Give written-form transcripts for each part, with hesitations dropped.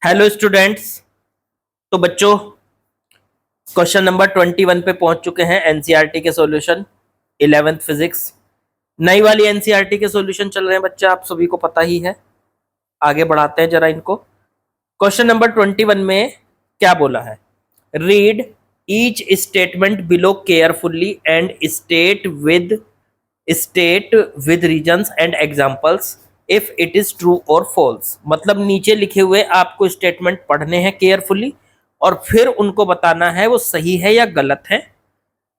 Hello students. तो बच्चों, question number 21 पे पहुंच चुके हैं। एनसीईआरटी के सॉल्यूशन 11th फिजिक्स, नई वाली एनसीईआरटी के सॉल्यूशन चल रहे हैं बच्चे, आप सभी को पता ही है। आगे बढ़ाते हैं जरा इनको। क्वेश्चन नंबर 21 में क्या बोला है? Read each statement below carefully and state with reasons and examples if it is true और फॉल्स। मतलब नीचे लिखे हुए आपको स्टेटमेंट पढ़ने हैं केयरफुली और फिर उनको बताना है वो सही है या गलत है,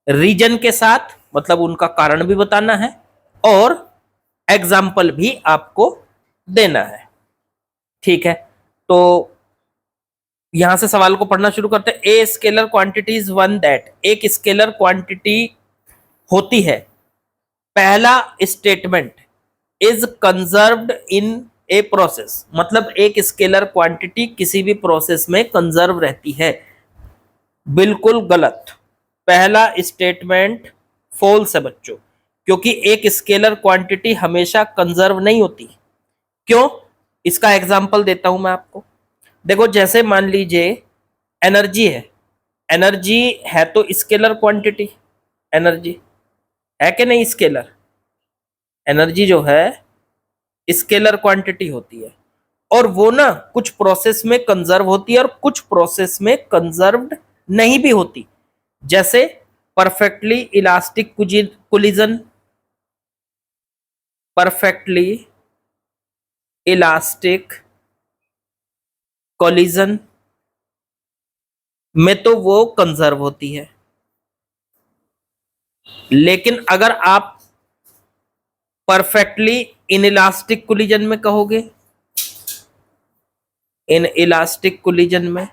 रीजन के साथ, मतलब उनका कारण भी बताना है और एग्जाम्पल भी आपको देना है। ठीक है, तो यहां से सवाल को पढ़ना शुरू करते हैं। A scalar quantity is one that, एक स्केलर क्वांटिटी होती है। पहला statement is conserved in a process, मतलब एक स्केलर क्वांटिटी किसी भी प्रोसेस में कंजर्व रहती है। बिल्कुल गलत, पहला स्टेटमेंट फॉल्स है बच्चों, क्योंकि एक स्केलर क्वांटिटी हमेशा कंजर्व नहीं होती। क्यों? इसका एग्जांपल देता हूं मैं आपको। देखो, जैसे मान लीजिए एनर्जी है। एनर्जी है तो स्केलर क्वांटिटी, एनर्जी है कि नहीं? स्केलर एनर्जी जो है स्केलर क्वांटिटी होती है और वो ना कुछ प्रोसेस में कंजर्व होती है और कुछ प्रोसेस में कंजर्व्ड नहीं भी होती। जैसे perfectly elastic collision, perfectly elastic collision में तो वो कंजर्व होती है, लेकिन अगर आप परफेक्टली इनइलास्टिक कोलिजन में कहोगे, इन इलास्टिक कोलिजन में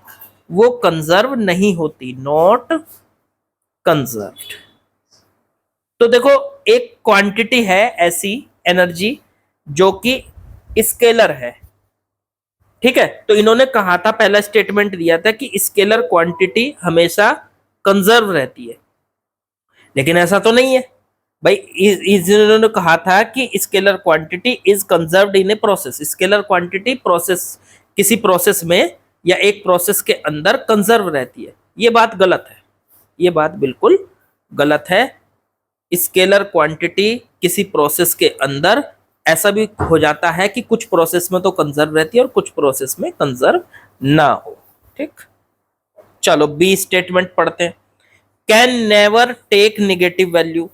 वो कंजर्व नहीं होती, नॉट कंजर्व्ड। तो देखो, एक क्वांटिटी है ऐसी एनर्जी जो कि स्केलर है। ठीक है, तो इन्होंने कहा था, पहला स्टेटमेंट दिया था कि स्केलर क्वांटिटी हमेशा कंजर्व रहती है, लेकिन ऐसा तो नहीं है भाई। इन्होंने कहा था कि scalar quantity is conserved in a process. Scalar quantity process, किसी प्रोसेस में या एक प्रोसेस के अंदर कंजर्व रहती है। ये बात गलत है, ये बात बिल्कुल गलत है। स्केलर क्वांटिटी किसी प्रोसेस के अंदर ऐसा भी हो जाता है कि कुछ प्रोसेस में तो कंजर्व रहती है और कुछ प्रोसेस में कंजर्व ना हो। ठीक, चलो बी स्टेटमेंट पढ़ते हैं। Can never take negative value,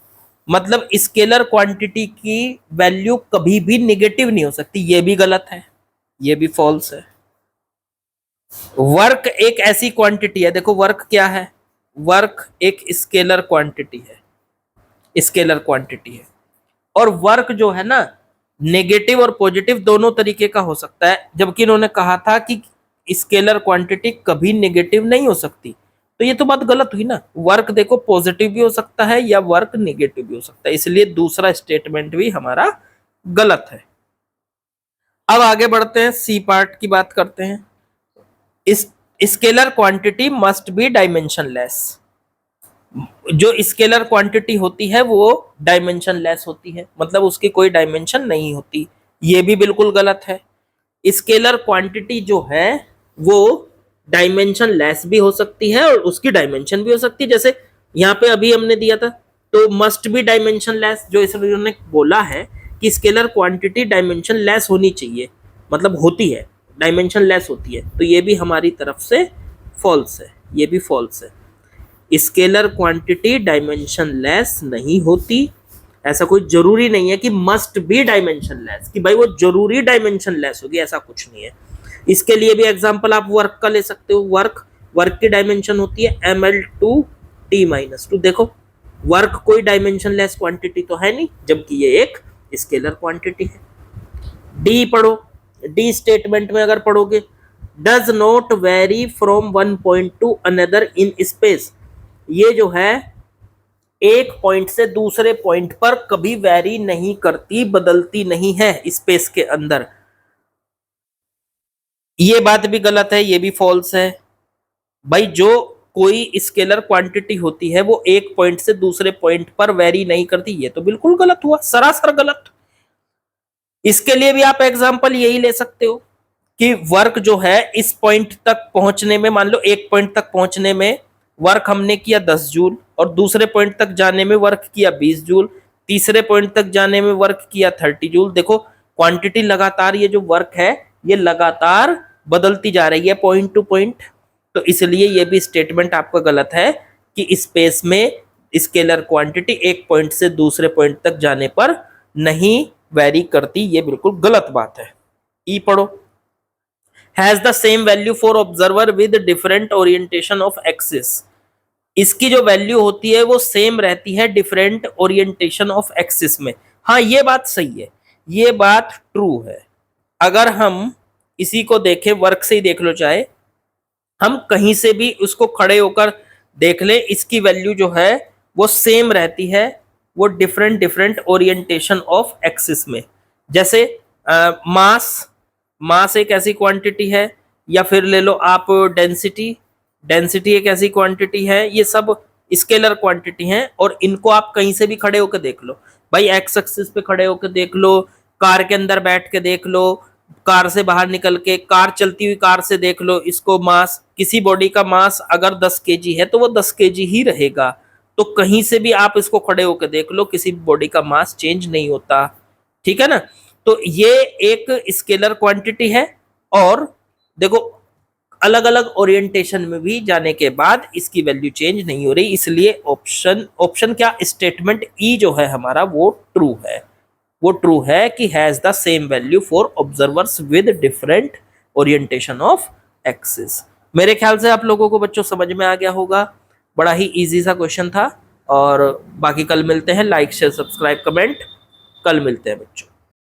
मतलब स्केलर क्वांटिटी की वैल्यू कभी भी नेगेटिव नहीं हो सकती। ये भी गलत है, ये भी फॉल्स है। वर्क एक ऐसी क्वांटिटी है, देखो वर्क क्या है? वर्क एक स्केलर क्वांटिटी है, स्केलर क्वांटिटी है। और वर्क जो है ना, नेगेटिव और पॉजिटिव दोनों तरीके का हो सकता है, जबकि इन्होंने कहा था कि स्केलर क्वांटिटी कभी नेगेटिव नहीं हो सकती। तो ये तो बात गलत हुई ना। वर्क देखो पॉजिटिव भी हो सकता है या वर्क नेगेटिव भी हो सकता है, इसलिए दूसरा स्टेटमेंट भी हमारा गलत है। अब आगे बढ़ते हैं, सी पार्ट की बात करते हैं। इस scalar quantity must be dimensionless, जो स्केलर क्वांटिटी होती है वो डायमेंशन लेस होती है, मतलब उसकी कोई डायमेंशन नहीं होती। ये भी बिल्कुल गलत है। स्केलर क्वांटिटी जो है वो डायमेंशन लेस भी हो सकती है और उसकी डायमेंशन भी हो सकती है। जैसे यहाँ पे अभी हमने दिया था, तो मस्ट बी डायमेंशन लेस, जो इसने बोला है कि स्केलर क्वांटिटी डायमेंशन लेस होनी चाहिए, मतलब होती है, डायमेंशन लेस होती है। तो ये भी हमारी तरफ से फॉल्स है, ये भी फॉल्स है। स्केलर क्वांटिटी डायमेंशन लेस नहीं होती। ऐसा कोई जरूरी नहीं है कि मस्ट बी डायमेंशन लेस, कि भाई वो जरूरी डायमेंशन लेस होगी, ऐसा कुछ नहीं है। इसके लिए भी एग्जांपल आप वर्क का ले सकते हो। वर्क की डायमेंशन होती है ml/t-2। देखो, वर्क कोई डायमेंशन लेस क्वांटिटी तो है नहीं, जबकि ये एक स्केलर क्वांटिटी है। डी पढ़ो, डी स्टेटमेंट में अगर पढ़ोगे, does not very from one point two another in space, ये जो है एक पॉइंट से दूसरे पॉइंट पर कभी वेरी नहीं करती, बदलती नहीं है स्पेस के अंदर। ये बात भी गलत है, ये भी फॉल्स है। भाई जो कोई स्केलर क्वांटिटी होती है वो एक पॉइंट से दूसरे पॉइंट पर वेरी नहीं करती, ये तो बिल्कुल गलत हुआ, सरासर गलत। इसके लिए भी आप एग्जांपल यही ले सकते हो कि वर्क जो है इस पॉइंट तक पहुंचने में, मान लो एक पॉइंट तक पहुंचने में वर्क हमने किया 10 जूल, और दूसरे पॉइंट तक जाने में वर्क किया 20 जूल, तीसरे पॉइंट तक जाने में वर्क किया 30 जूल। देखो क्वांटिटी लगातार, ये जो वर्क है ये लगातार बदलती जा रही है पॉइंट टू पॉइंट। तो इसलिए ये भी स्टेटमेंट आपका गलत है कि स्पेस में स्केलर क्वांटिटी एक पॉइंट से दूसरे पॉइंट तक जाने पर नहीं वेरी करती, ये बिल्कुल गलत बात है। ई पढ़ो। Has the same value for observer with different orientation of axis. इसकी जो वैल्यू होती है वो सेम रहती है डिफरेंट ओरिएंटेशन ऑफ एक्सिस में। हाँ ये बात सही है, ये बात ट्रू है। अगर हम इसी को देखें, वर्क से ही देख लो, चाहे हम कहीं से भी उसको खड़े होकर देख लें, इसकी वैल्यू जो है वो सेम रहती है, वो different different orientation of axis में। जैसे मास एक ऐसी क्वांटिटी है, या फिर ले लो आप डेंसिटी एक ऐसी क्वांटिटी है। ये सब स्केलर क्वांटिटी हैं और इनको आप कहीं से भी खड़े होकर देख लो भाई, एक्स एक्सिस पे खड़े होकर देख लो, कार के अंदर बैठ के देख लो, कार से बाहर निकल के, कार चलती हुई कार से देख लो। इसको मास, किसी बॉडी का मास अगर 10 केजी है तो वो 10 केजी ही रहेगा। तो कहीं से भी आप इसको खड़े होकर देख लो, किसी बॉडी का मास चेंज नहीं होता, ठीक है ना। तो ये एक स्केलर क्वांटिटी है, और देखो अलग अलग ओरिएंटेशन में भी जाने के बाद इसकी वैल्यू चेंज नहीं हो रही, इसलिए ऑप्शन क्या, स्टेटमेंट ई जो है हमारा वो ट्रू है। वो ट्रू है कि has the same value for observers with different orientation of axis. मेरे ख्याल से आप लोगों को बच्चों समझ में आ गया होगा, बड़ा ही इजी सा क्वेश्चन था। और बाकी कल मिलते हैं, लाइक शेयर सब्सक्राइब कमेंट, कल मिलते हैं बच्चों।